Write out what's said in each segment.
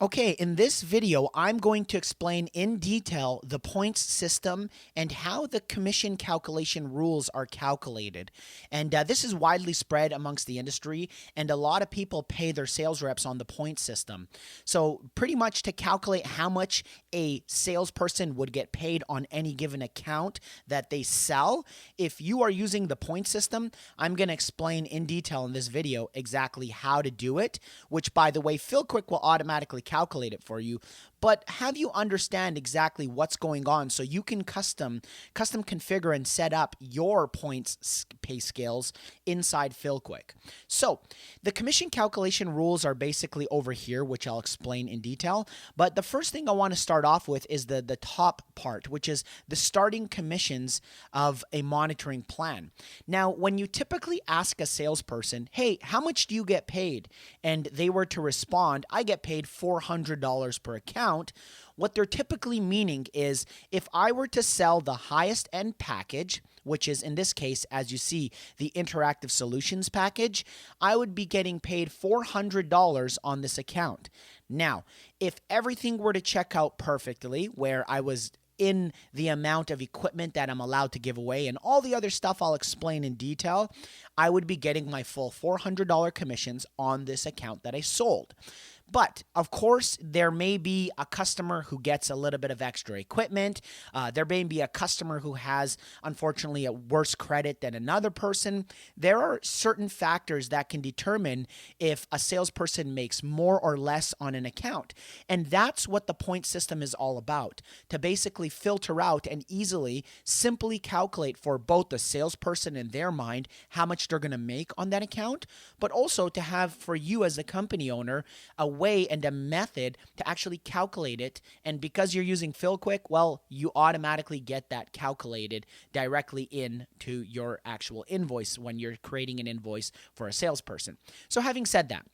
Okay, in this video, I'm going to explain in detail the points system and how the commission calculation rules are calculated. And this is widely spread amongst the industry, and a lot of people pay their sales reps on the point system. So, pretty much to calculate how much a salesperson would get paid on any given account that they sell, if you are using the point system, I'm going to explain in detail in this video exactly how to do it, which, by the way, PhilQuick will automatically calculate it for you, but have you understand exactly what's going on so you can custom configure and set up your points pay scales inside PhilQuick. So the commission calculation rules are basically over here, which I'll explain in detail. But the first thing I want to start off with is the top part, which is the starting commissions of a monitoring plan. Now, when you typically ask a salesperson, hey, how much do you get paid? And they were to respond, I get paid $400 per account. What they're typically meaning is if I were to sell the highest end package, which is in this case, as you see, the interactive solutions package, I would be getting paid $400 on this account. Now, if everything were to check out perfectly, where I was in the amount of equipment that I'm allowed to give away and all the other stuff I'll explain in detail, I would be getting my full $400 commissions on this account that I sold. But of course, there may be a customer who gets a little bit of extra equipment. There may be a customer who has, unfortunately, a worse credit than another person. There are certain factors that can determine if a salesperson makes more or less on an account. And that's what the point system is all about, to basically filter out and easily, simply calculate for both the salesperson in their mind how much they're going to make on that account, but also to have for you as a company owner a way and a method to actually calculate it. And because you're using PhilQuick, well, you automatically get that calculated directly into your actual invoice when you're creating an invoice for a salesperson. So having said that,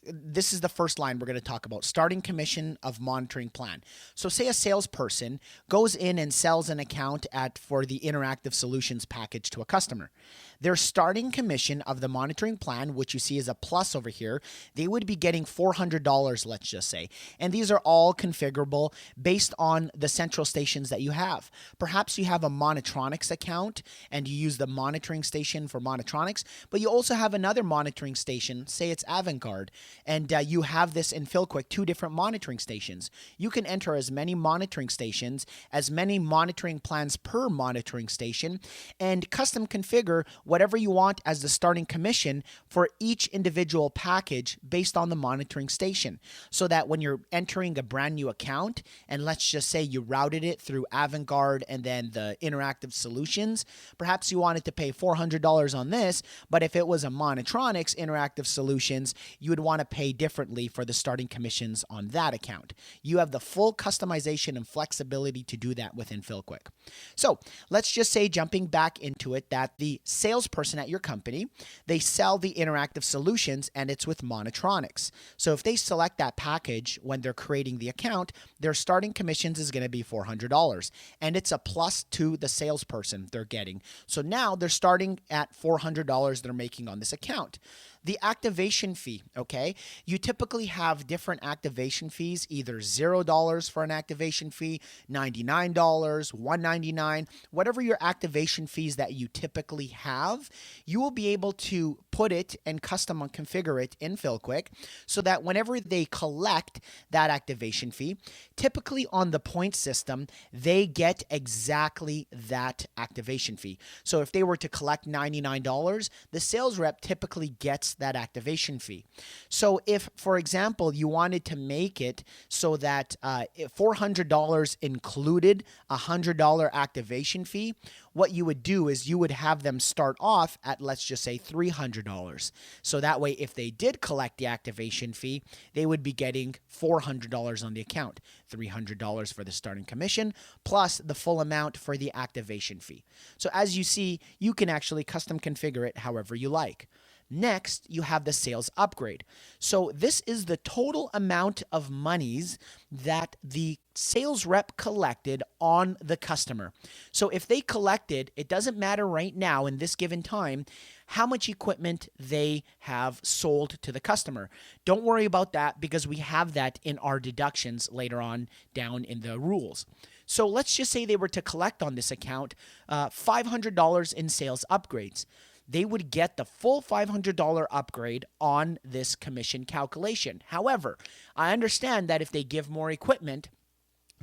this is the first line we're going to talk about, starting commission of monitoring plan. So say a salesperson goes in and sells an account for the interactive solutions package to a customer. Their starting commission of the monitoring plan, which you see is a plus over here, they would be getting $400, let's just say. And these are all configurable based on the central stations that you have. Perhaps you have a Monitronics account and you use the monitoring station for Monitronics, but you also have another monitoring station, say it's Avantgarde, and you have this in PhilQuick, 2 different monitoring stations. You can enter as many monitoring stations, as many monitoring plans per monitoring station, and custom configure whatever you want as the starting commission for each individual package based on the monitoring station. So that when you're entering a brand new account, and let's just say you routed it through Avantgarde and then the interactive solutions, perhaps you wanted to pay $400 on this, but if it was a Monitronics interactive solutions, you would want to pay differently for the starting commissions on that account. You have the full customization and flexibility to do that within PhilQuick. So let's just say, jumping back into it, that the salesperson at your company, they sell the interactive solutions and it's with Monitronics. So if they select that package when they're creating the account, their starting commissions is going to be $400, and it's a plus to the salesperson they're getting. So now they're starting at $400 they're making on this account. The activation fee, okay? You typically have different activation fees, either $0 for an activation fee, $99, $199, whatever your activation fees that you typically have, you will be able to put it and custom configure it in PhilQuick so that whenever they collect that activation fee, typically on the point system, they get exactly that activation fee. So if they were to collect $99, the sales rep typically gets that activation fee. So if, for example, you wanted to make it so that $400 included a $100 activation fee, what you would do is you would have them start off at, let's just say, $300. So that way, if they did collect the activation fee, they would be getting $400 on the account, $300 for the starting commission, plus the full amount for the activation fee. So as you see, you can actually custom configure it however you like. Next, you have the sales upgrade. So this is the total amount of monies that the sales rep collected on the customer. So if they collected, it doesn't matter right now in this given time how much equipment they have sold to the customer. Don't worry about that because we have that in our deductions later on down in the rules. So let's just say they were to collect on this account $500 in sales upgrades. They would get the full $500 upgrade on this commission calculation. However, I understand that if they give more equipment,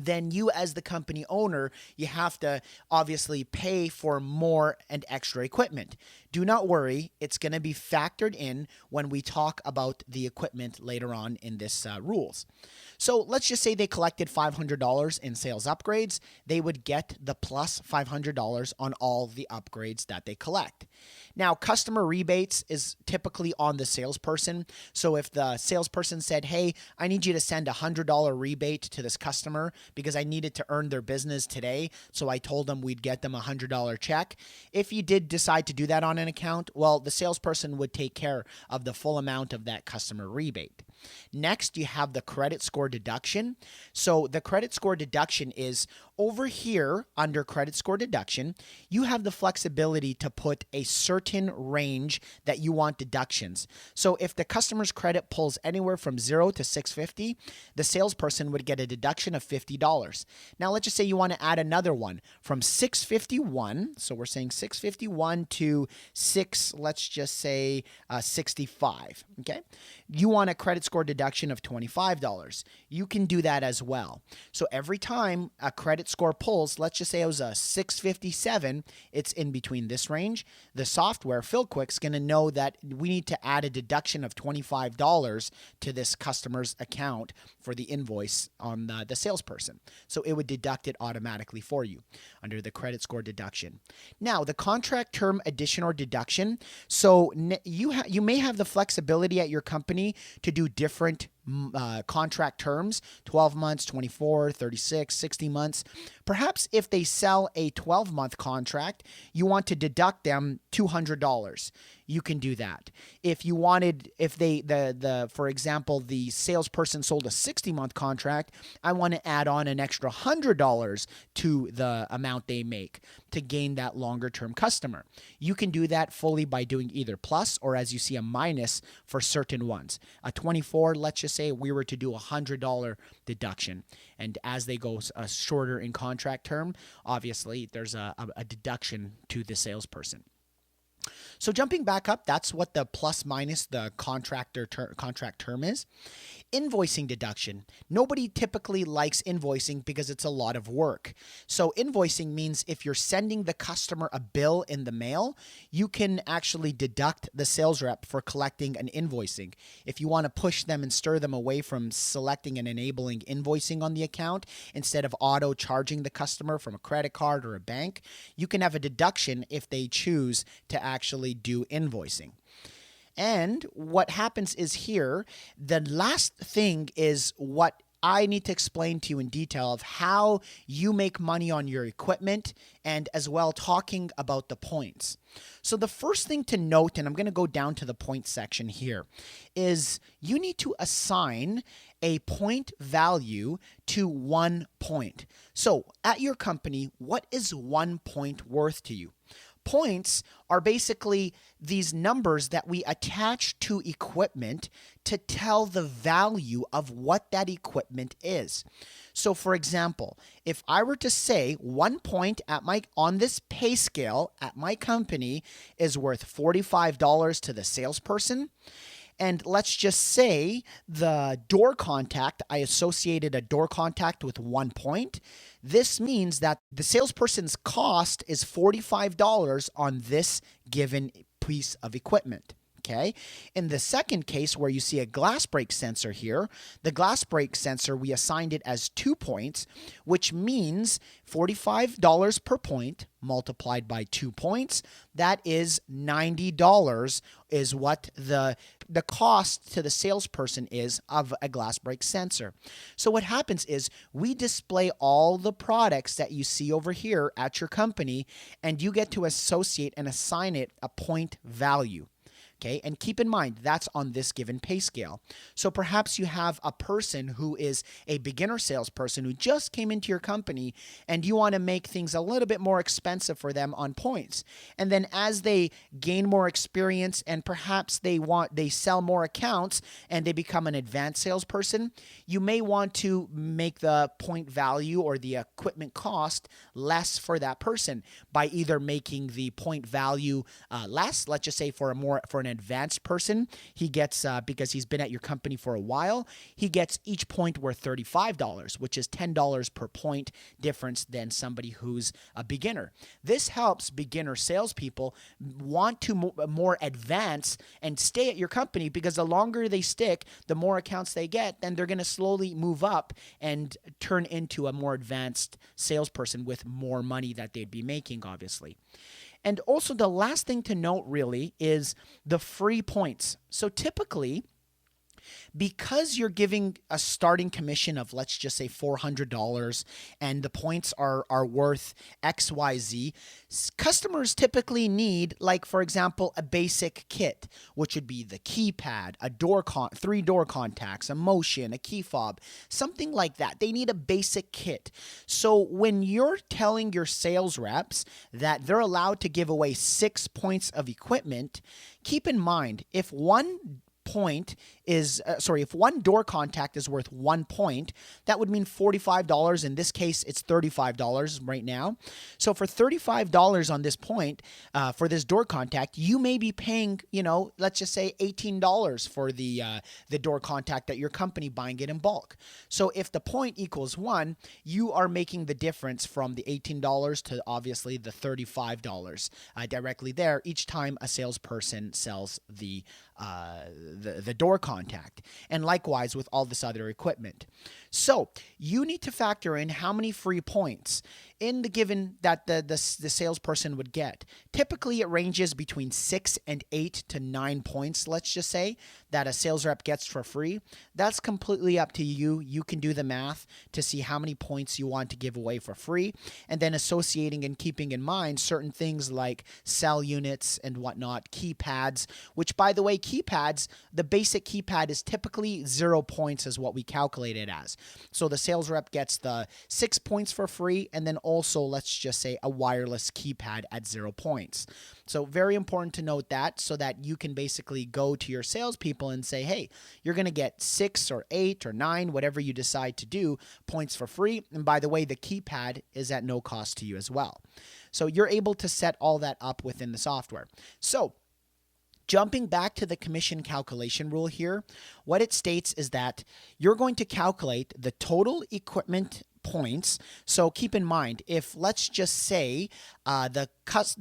then you as the company owner, you have to obviously pay for more and extra equipment. Do not worry, it's going to be factored in when we talk about the equipment later on in this rules. So let's just say they collected $500 in sales upgrades. They would get the plus $500 on all the upgrades that they collect. Now, customer rebates is typically on the salesperson. So if the salesperson said, hey, I need you to send a $100 rebate to this customer because I needed to earn their business today, so I told them we'd get them a $100 check. If you did decide to do that on an account, well, the salesperson would take care of the full amount of that customer rebate. Next, you have the credit score deduction. So the credit score deduction is over here under credit score deduction. You have the flexibility to put a certain range that you want deductions. So if the customer's credit pulls anywhere from 0 to 650, the salesperson would get a deduction of $50. Now, let's just say you want to add another one from 651. So we're saying 651 to let's just say 65. Okay. You want a credit score deduction of $25. You can do that as well. So every time a credit score pulls, let's just say it was a 657, it's in between this range. The software, PhilQuick's going to know that we need to add a deduction of $25 to this customer's account for the invoice on the salesperson. So it would deduct it automatically for you under the credit score deduction. Now, the contract term addition or deduction. So you may have the flexibility at your company to do different contract terms, 12 months, 24, 36, 60 months. Perhaps if they sell a 12-month contract, you want to deduct them $200. You can do that. If you wanted, if they, for example, the salesperson sold a 60-month contract, I want to add on an extra $100 to the amount they make to gain that longer-term customer. You can do that fully by doing either plus or, as you see, a minus for certain ones. A 24, let's just say we were to do a $100 deduction. And as they go shorter in contract term, obviously there's a deduction to the salesperson. So jumping back up, that's what the plus minus the contract term is. Invoicing deduction. Nobody typically likes invoicing because it's a lot of work. So invoicing means if you're sending the customer a bill in the mail, you can actually deduct the sales rep for collecting an invoicing. If you want to push them and stir them away from selecting and enabling invoicing on the account instead of auto charging the customer from a credit card or a bank, you can have a deduction if they choose to actually do invoicing. And what happens is here, the last thing is what I need to explain to you in detail of how you make money on your equipment and as well talking about the points. So the first thing to note, and I'm going to go down to the point section here, is you need to assign a point value to 1 point. So at your company, what is 1 point worth to you? Points are basically these numbers that we attach to equipment to tell the value of what that equipment is. So for example, if I were to say 1 point on this pay scale at my company is worth $45 to the salesperson, and let's just say the door contact, I associated a door contact with 1 point. This means that the salesperson's cost is $45 on this given piece of equipment. Okay. In the second case where you see a glass break sensor here, the glass break sensor, we assigned it as 2 points, which means $45 per point multiplied by 2 points. That is $90 is what the cost to the salesperson is of a glass break sensor. So what happens is we display all the products that you see over here at your company, and you get to associate and assign it a point value. Okay, and keep in mind, that's on this given pay scale. So perhaps you have a person who is a beginner salesperson who just came into your company and you want to make things a little bit more expensive for them on points. And then as they gain more experience and perhaps they sell more accounts and they become an advanced salesperson, you may want to make the point value or the equipment cost less for that person by either making the point value less. Let's just say for an advanced person, he gets because he's been at your company for a while, he gets each point worth $35, which is $10 per point difference than somebody who's a beginner. This helps beginner salespeople want to more advance and stay at your company, because the longer they stick, the more accounts they get, then they're going to slowly move up and turn into a more advanced salesperson with more money that they'd be making, obviously. And also the last thing to note really is the free points. So typically, because you're giving a starting commission of, let's just say, $400 and the points are worth XYZ, customers typically need, like, for example, a basic kit, which would be the keypad, three door contacts, a motion, a key fob, something like that. They need a basic kit. So when you're telling your sales reps that they're allowed to give away 6 points of equipment, keep in mind, if one door contact is worth 1 point, that would mean $45. In this case, it's $35 right now. So for $35 on this point, for this door contact, you may be paying, let's just say $18 for the door contact at your company, buying it in bulk. So if the point equals 1, you are making the difference from the $18 to obviously the $35 directly there each time a salesperson sells the door contact, and likewise with all this other equipment. So you need to factor in how many free points in the given that the salesperson would get. Typically, it ranges between 6 and 8 to 9 points, let's just say, that a sales rep gets for free. That's completely up to you. You can do the math to see how many points you want to give away for free, and then associating and keeping in mind certain things like cell units and whatnot, keypads, which, by the way, keypads, the basic keypad is typically 0 points is what we calculate it as. So the sales rep gets the 6 points for free, and then also, let's just say, a wireless keypad at 0 points. So very important to note that, so that you can basically go to your salespeople and say, hey, you're going to get 6 or 8 or 9, whatever you decide to do, points for free. And by the way, the keypad is at no cost to you as well. So you're able to set all that up within the software. So jumping back to the commission calculation rule here, what it states is that you're going to calculate the total equipment points. So keep in mind, if let's just say the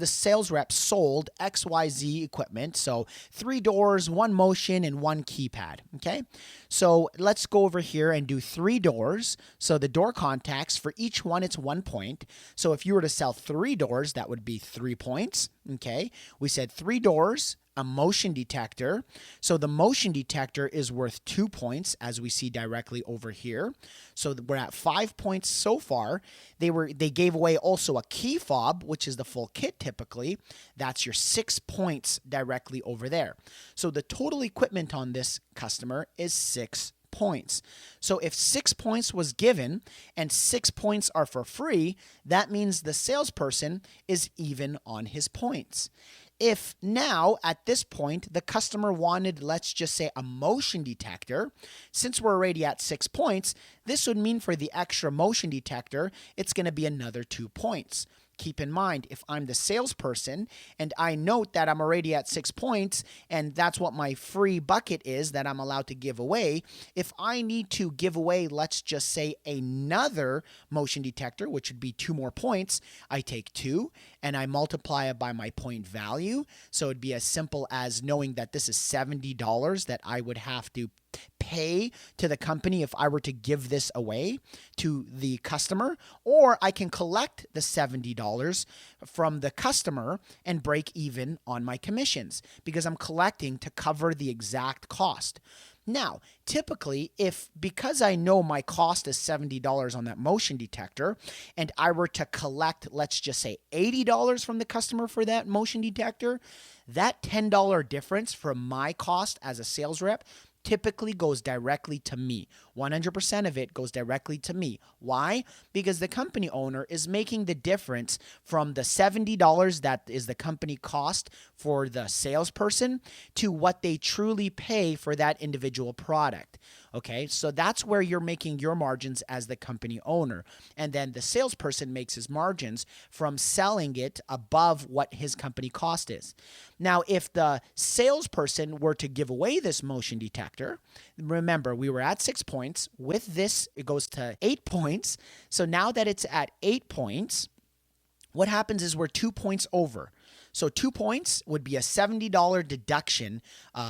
sales rep sold XYZ equipment, so 3 doors, 1 motion, and 1 keypad. Okay, so let's go over here and do 3 doors. So the door contacts, for each one, it's 1 point. So if you were to sell 3 doors, that would be 3 points. Okay, we said 3 doors, a motion detector. So the motion detector is worth 2 points, as we see directly over here. So we're at 5 points so far. They gave away also a key fob, which is the full kit typically. That's your 6 points directly over there. So the total equipment on this customer is 6 points. So if 6 points was given and 6 points are for free, that means the salesperson is even on his points. If now, at this point, the customer wanted, let's just say, a motion detector, since we're already at 6 points, this would mean for the extra motion detector, it's going to be another 2 points. Keep in mind, if I'm the salesperson and I note that I'm already at 6 points and that's what my free bucket is that I'm allowed to give away, if I need to give away, let's just say, another motion detector, which would be 2 more points, I take 2 and I multiply it by my point value. So it'd be as simple as knowing that this is $70 that I would have to pay to the company if I were to give this away to the customer, or I can collect the $70 from the customer and break even on my commissions because I'm collecting to cover the exact cost. Now, typically, because I know my cost is $70 on that motion detector, and I were to collect, let's just say, $80 from the customer for that motion detector, that $10 difference from my cost as a sales rep typically goes directly to me. 100% of it goes directly to me. Why? Because the company owner is making the difference from the $70 that is the company cost for the salesperson to what they truly pay for that individual product. Okay, so that's where you're making your margins as the company owner. And then the salesperson makes his margins from selling it above what his company cost is. Now, if the salesperson were to give away this motion detector, remember we were at 6 points. With this, it goes to 8 points. So now that it's at 8 points, what happens is we're 2 points over. So 2 points would be a $70 deduction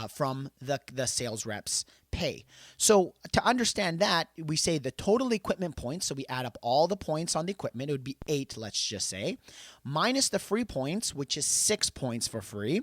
from the sales rep's pay. So to understand that, we say the total equipment points, so we add up all the points on the equipment, it would be 8, let's just say, minus the free points, which is 6 points for free.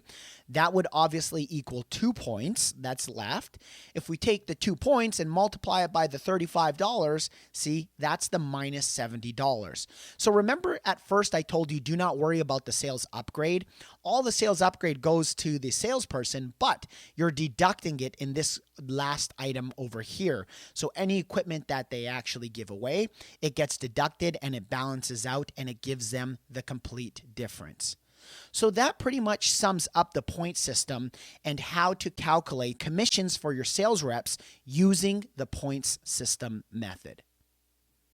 That would obviously equal 2 points that's left. If we take the 2 points and multiply it by the $35, see, that's the minus $70. So remember at first I told you do not worry about the sales upgrade. All the sales upgrade goes to the salesperson, but you're deducting it in this last item over here. So any equipment that they actually give away, it gets deducted and it balances out and it gives them the complete difference. So that pretty much sums up the point system and how to calculate commissions for your sales reps using the points system method.